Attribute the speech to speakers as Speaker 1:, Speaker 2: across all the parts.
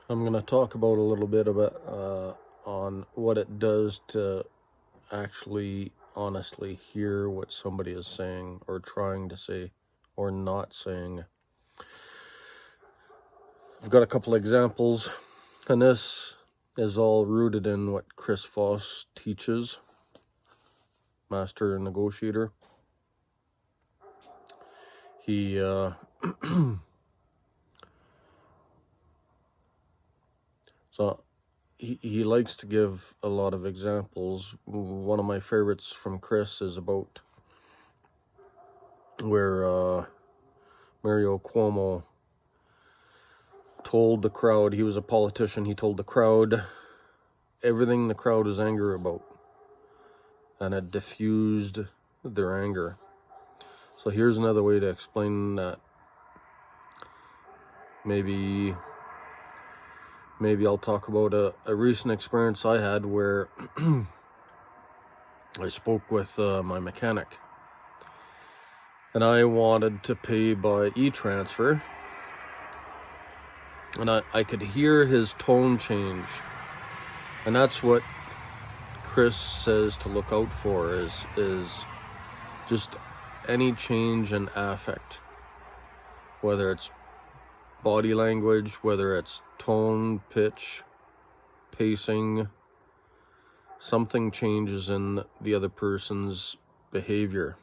Speaker 1: I'm going to talk about a little bit about on what it does to actually honestly hear what somebody is saying or trying to say or not saying. I've got a couple examples, and this is all rooted in what Chris Voss teaches, master negotiator. He so he likes to give a lot of examples. One of my favorites from Chris is about where Mario Cuomo told the crowd, he was a politician, he told the crowd everything the crowd was angry about, and it diffused their anger. So here's another way to explain that. Maybe I'll talk about a recent experience I had where I spoke with my mechanic, and I wanted to pay by e-transfer, and I could hear his tone change, and that's what Chris says to look out for is just any change in affect, whether it's body language, whether it's tone, pitch, pacing. Something changes in the other person's behavior.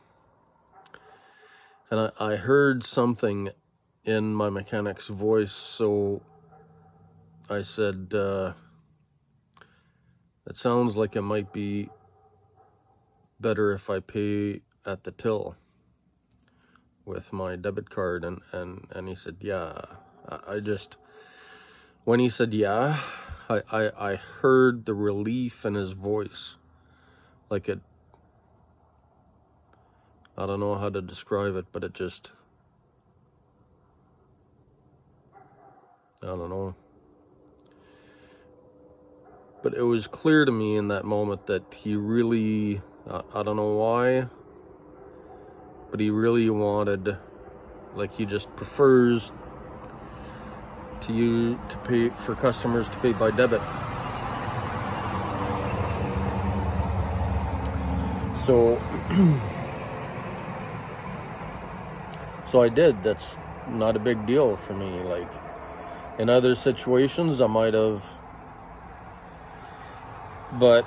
Speaker 1: And I heard something in my mechanic's voice, so I said, it sounds like it might be better if I pay at the till with my debit card. And he said, yeah. When he said yeah, I heard the relief in his voice. Like it, I don't know how to describe it, but it just, I don't know. But it was clear to me in that moment that he really, I don't know why, but he really wanted, like he just prefers to pay for customers to pay by debit. So I did. That's not a big deal for me. Like in other situations I might have, but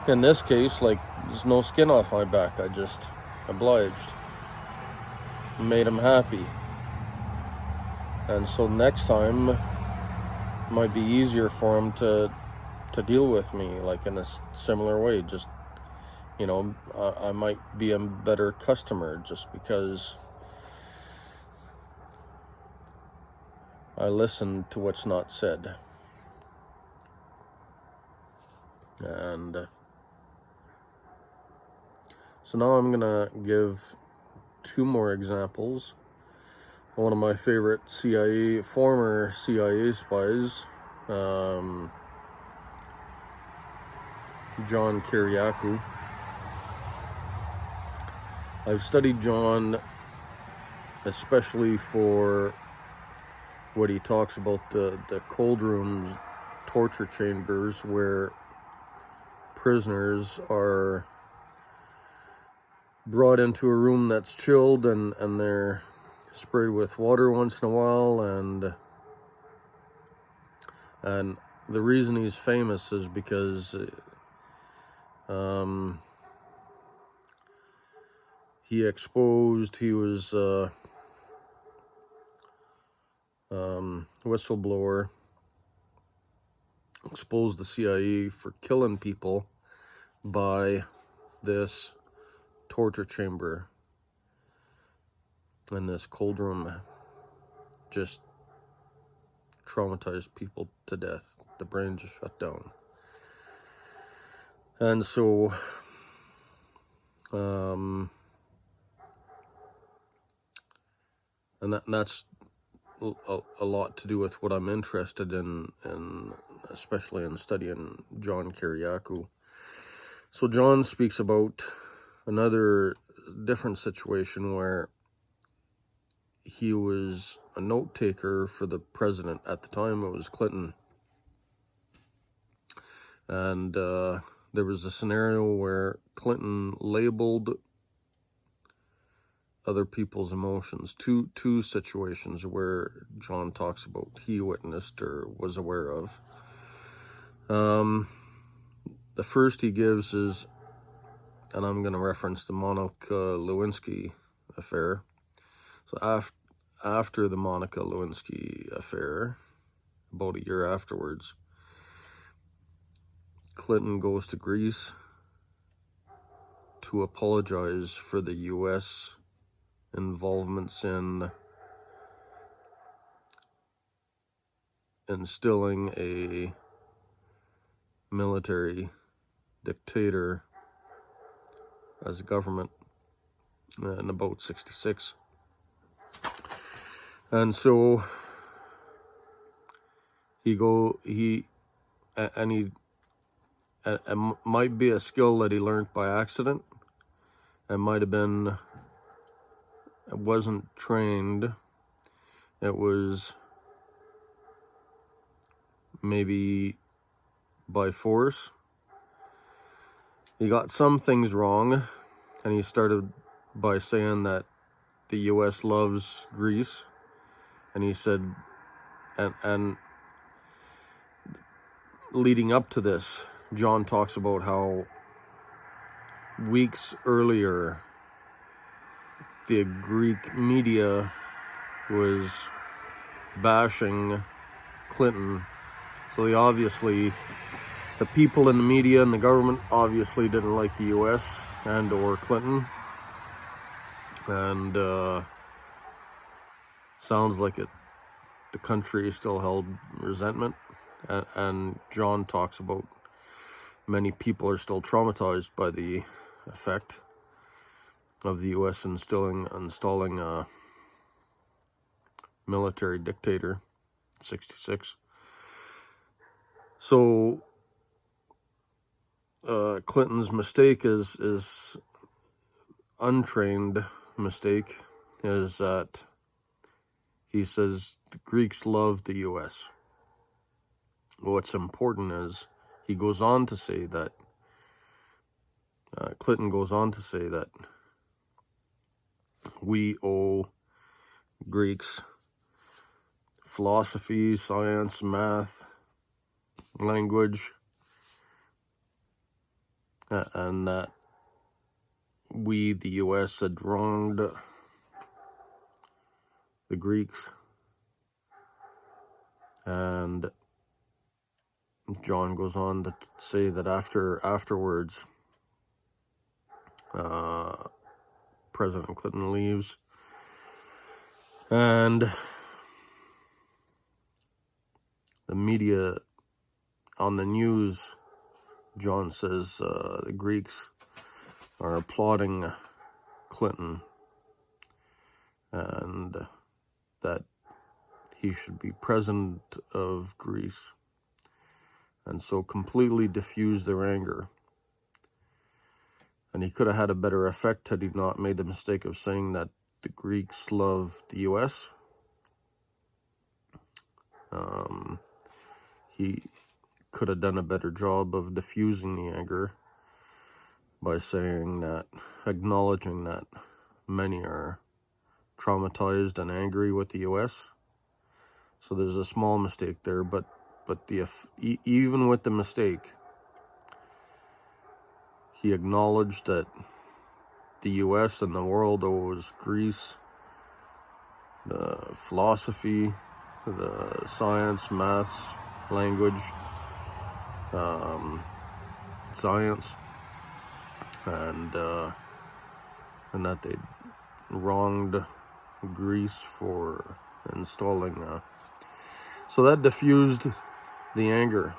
Speaker 1: in this case, like, there's no skin off my back. I just obliged, made him happy. And so next time it might be easier for him to deal with me, like in a similar way. Just, you know, I might be a better customer just because I listen to what's not said. And so now I'm gonna give two more examples. One of my favorite former CIA spies, John Kiriakou. I've studied John especially for what he talks about the cold rooms, torture chambers, where prisoners are brought into a room that's chilled and they're sprayed with water once in a while, and the reason he's famous is because he was whistleblower, exposed the CIA for killing people by this torture chamber in this cold room. Just traumatized people to death. The brain just shut down. And so that's a lot to do with what I'm interested in especially in studying John Kiriakou. So John speaks about another different situation where he was a note taker for the president. At the time, it was Clinton. And there was a scenario where Clinton labeled other people's emotions. Two situations where John talks about he witnessed or was aware of. The first he gives is, and I'm going to reference the Monica Lewinsky affair. So after the Monica Lewinsky affair, about a year afterwards, Clinton goes to Greece to apologize for the U.S. involvements in instilling a military dictator as a government in about 66. And so it might be a skill that he learned by accident. It might have been, it wasn't trained. It was maybe by force. He got some things wrong, and he started by saying that the U.S. loves Greece, and he said, and leading up to this, John talks about how weeks earlier, the Greek media was bashing Clinton. So the people in the media and the government obviously didn't like the U.S. and or Clinton. And sounds like the country still held resentment. And John talks about many people are still traumatized by the effect of the U.S. installing a military dictator in 66. So Clinton's mistake is untrained mistake is that he says the Greeks love the U.S. What's important is he goes on to say that Clinton goes on to say that we owe Greeks philosophy, science, math, language, and that we, the U.S., had wronged the Greeks. And John goes on to say that afterwards, President Clinton leaves, and the media on the news, John says the Greeks are applauding Clinton and that he should be president of Greece, and so completely diffuse their anger. And he could have had a better effect had he not made the mistake of saying that the Greeks love the U.S. He could have done a better job of diffusing the anger by saying that, acknowledging that many are traumatized and angry with the U.S. So there's a small mistake there, but even with the mistake, he acknowledged that the U.S. and the world owes Greece the philosophy, the science, maths, language, science, and that they wronged Greece for installing. So that diffused the anger.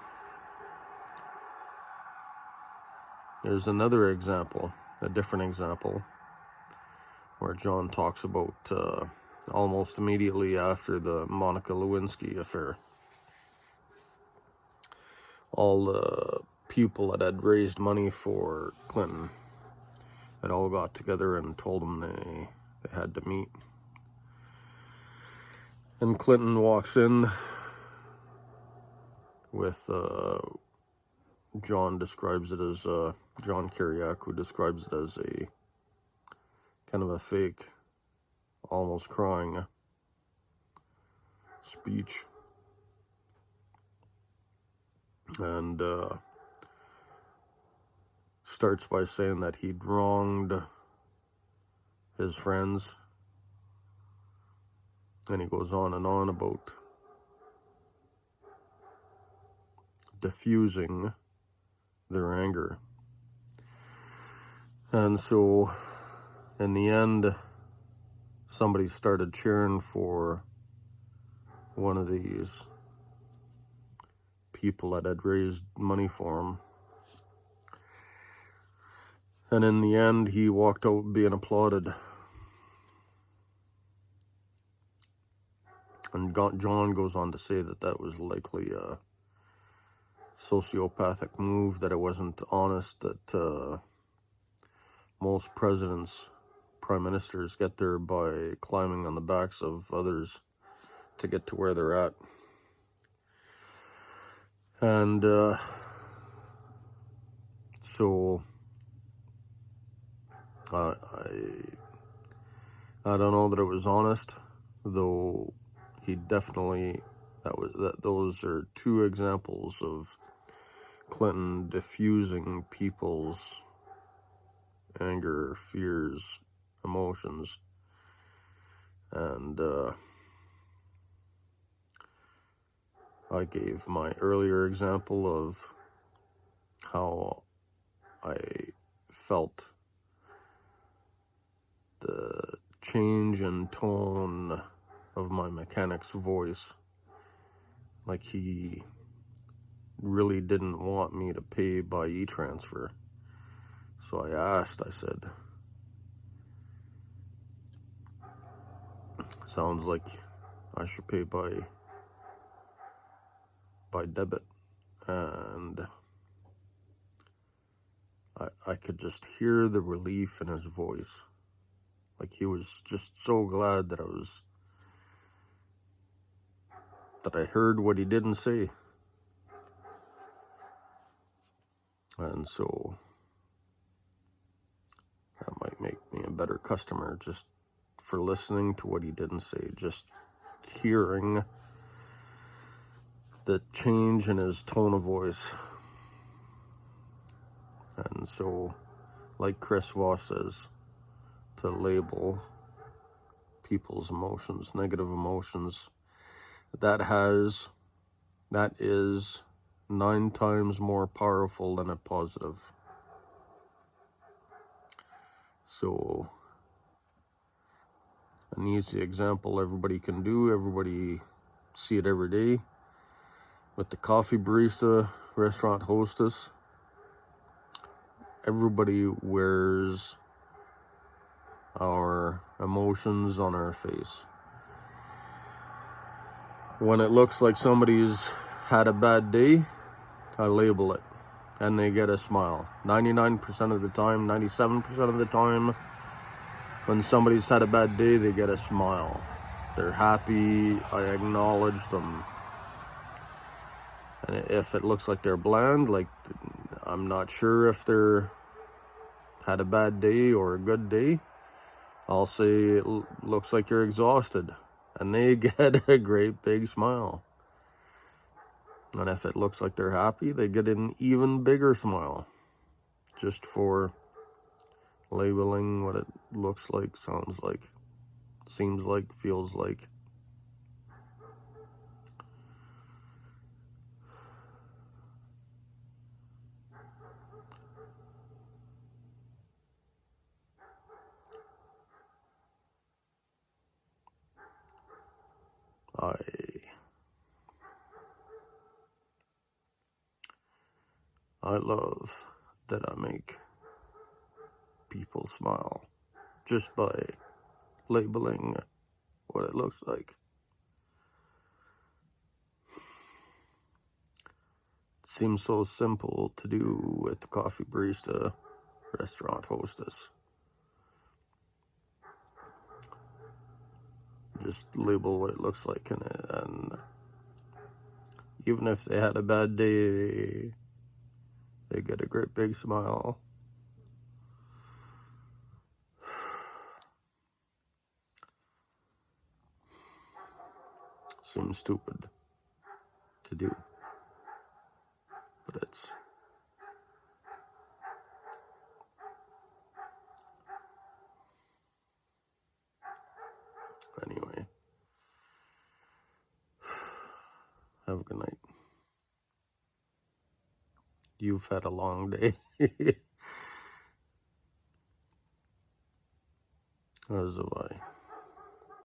Speaker 1: There's another example, a different example, where John talks about almost immediately after the Monica Lewinsky affair. All the people that had raised money for Clinton had all got together and told him they had to meet. And Clinton walks in with, John describes it as, John Kerriak, who describes it as a kind of a fake, almost crying speech. And starts by saying that he'd wronged his friends. And he goes on and on about diffusing their anger. And so, in the end, somebody started cheering for one of these people that had raised money for him. And in the end, he walked out being applauded. And John goes on to say that that was likely a sociopathic move, that it wasn't honest, that most presidents, prime ministers, get there by climbing on the backs of others to get to where they're at. And so I don't know that it was honest, though. He definitely, those are two examples of Clinton diffusing people's anger, fears, emotions. And I gave my earlier example of how I felt the change in tone of my mechanic's voice, like he really didn't want me to pay by e-transfer. So I said, sounds like I should pay by debit. And I could just hear the relief in his voice, like he was just so glad that I heard what he didn't say. And so that might make me a better customer, just for listening to what he didn't say, just hearing the change in his tone of voice. And so, like Chris Voss says, to label people's emotions, negative emotions, that is 9 times more powerful than a positive. So, an easy example everybody can do, everybody see it every day, with the Coffee Barista, Restaurant Hostess. Everybody wears our emotions on our face. When it looks like somebody's had a bad day, I label it, and they get a smile. 99% of the time, 97% of the time, when somebody's had a bad day, they get a smile. They're happy, I acknowledge them. And if it looks like they're bland, like I'm not sure if they're had a bad day or a good day, I'll say it looks like you're exhausted. And they get a great big smile. And if it looks like they're happy, they get an even bigger smile. Just for labeling what it looks like, sounds like, seems like, feels like. I love that I make people smile just by labeling what it looks like. It seems so simple to do with the Coffee Barista, Restaurant Hostess. just label what it looks like in it, and even if they had a bad day, they get a great big smile. Seems stupid to do, but it's anyway. Have a good night. You've had a long day. As have I.